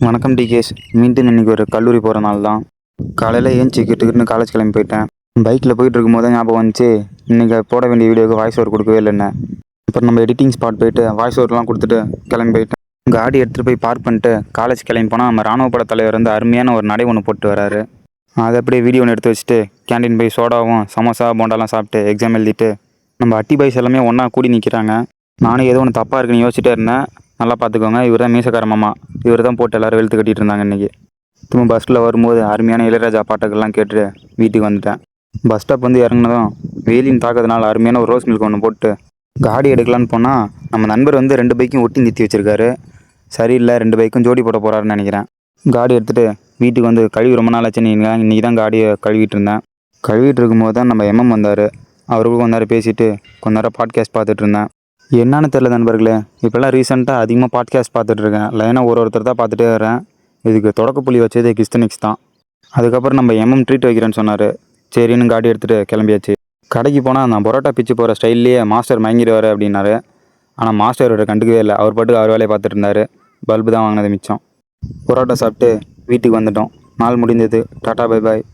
வணக்கம் டிகேஷ். மீண்டும் இன்றைக்கி ஒரு கல்லூரி போகிற நாள் தான். காலையில் ஏஞ்சி கிட்டுக்கிட்டுன்னு காலேஜ் கிளம்பி போயிட்டேன். பைக்கில் போயிட்டு இருக்கும்போது ஞாபகம் வந்துச்சு, இன்றைக்கி போட வேண்டிய வீடியோவுக்கு வாய்ஸ் ஓவர் கொடுக்கவே இல்லைன்னு. அப்புறம் நம்ம எடிட்டிங் ஸ்பாட் போயிட்டு வாய்ஸ் ஓவர்லாம் கொடுத்துட்டு கிளம்பி போயிட்டேன். காடி எடுத்துகிட்டு போய் பார்க் பண்ணிட்டு காலேஜ் கிளம்பி போனால் நம்ம ராணுவ பட தலைவர் வந்து அருமையான ஒரு நடை ஒன்று போட்டு வராரு. அதை அப்படியே வீடியோ ஒன்று எடுத்து வச்சுட்டு கேண்டீன் போய் சோடாவும் சமோசா போண்டாலாம் சாப்பிட்டு எக்ஸாம் எழுதிட்டு நம்ம அட்டி பாய்ஸ் எல்லாமே ஒன்றா கூடி நிற்கிறாங்க. நானும் ஏதோ ஒன்று தப்பாக இருக்குன்னு யோசிச்சுட்டே இருந்தேன். நல்லா பார்த்துக்கோங்க, இவர் தான் மீசக்கார மாமா. இவர் தான் போட்டு எல்லோரும் வெளுத்து கட்டிகிட்டு இருந்தாங்க இன்றைக்கி. திரும்ப பஸ்ஸில் வரும்போது அருமையான இளையராஜா பாட்டுகள்லாம் கேட்டுட்டு வீட்டுக்கு வந்துட்டேன். பஸ் ஸ்டாப் வந்து இறங்கினதும் வெயிலின் தாக்கத்தினால அருமையான ஒரு ரோஸ் மில்க் ஒன்று போட்டு காடி எடுக்கலான்னு போனால் நம்ம நண்பர் வந்து 2 பைக்கும் ஒட்டி நிறுத்தி வச்சுருக்காரு. சரியில்லை, 2 பைக்கும் ஜோடி போட போகிறாருன்னு நினைக்கிறேன். காடி எடுத்துகிட்டு வீட்டுக்கு வந்து கழுவி ரொம்ப நாள் ஆச்சு. இன்றைக்கி தான் காடியை கழுவிட்டு இருந்தேன். கழுவிட்டு இருக்கும்போது தான் நம்ம எம்எம் வந்தார். அவருக்கும் கொஞ்ச நேரம் பேசிவிட்டு கொஞ்ச நேரம் பாட்காஸ்ட் பார்த்துட்டு இருந்தேன். என்னன்னு தெரில நண்பர்களே, இப்போல்லாம் ரீசெண்டாக அதிகமாக பாட்காஸ்ட் பார்த்துட்ருக்கேன். லைனாக ஒருத்தர் தான் பார்த்துட்டே வரேன். இதுக்கு தொடக்கப்புள்ளி வச்சது கிறிஸ்டனிக்ஸ் தான். அதுக்கப்புறம் நம்ம எம்எம் ட்ரீட் வைக்கிறேன்னு சொன்னார். சரின்னு காடி எடுத்துகிட்டு கிளம்பியாச்சு. கடைக்கு போனால் நான் பரோட்டா பிச்சு போகிற ஸ்டைல்லையே மாஸ்டர் மயங்கிடுவார் அப்படின்னாரு. ஆனால் மாஸ்டர் அவரை கண்டுக்கவே இல்லை. அவர் பாட்டுக்கு அவர் வேலையை பார்த்துட்டு இருந்தார். பல்பு தான் வாங்கினது மிச்சம். பரோட்டா சாப்பிட்டு வீட்டுக்கு வந்துட்டோம். நாள் முடிந்தது. Tata bye bye.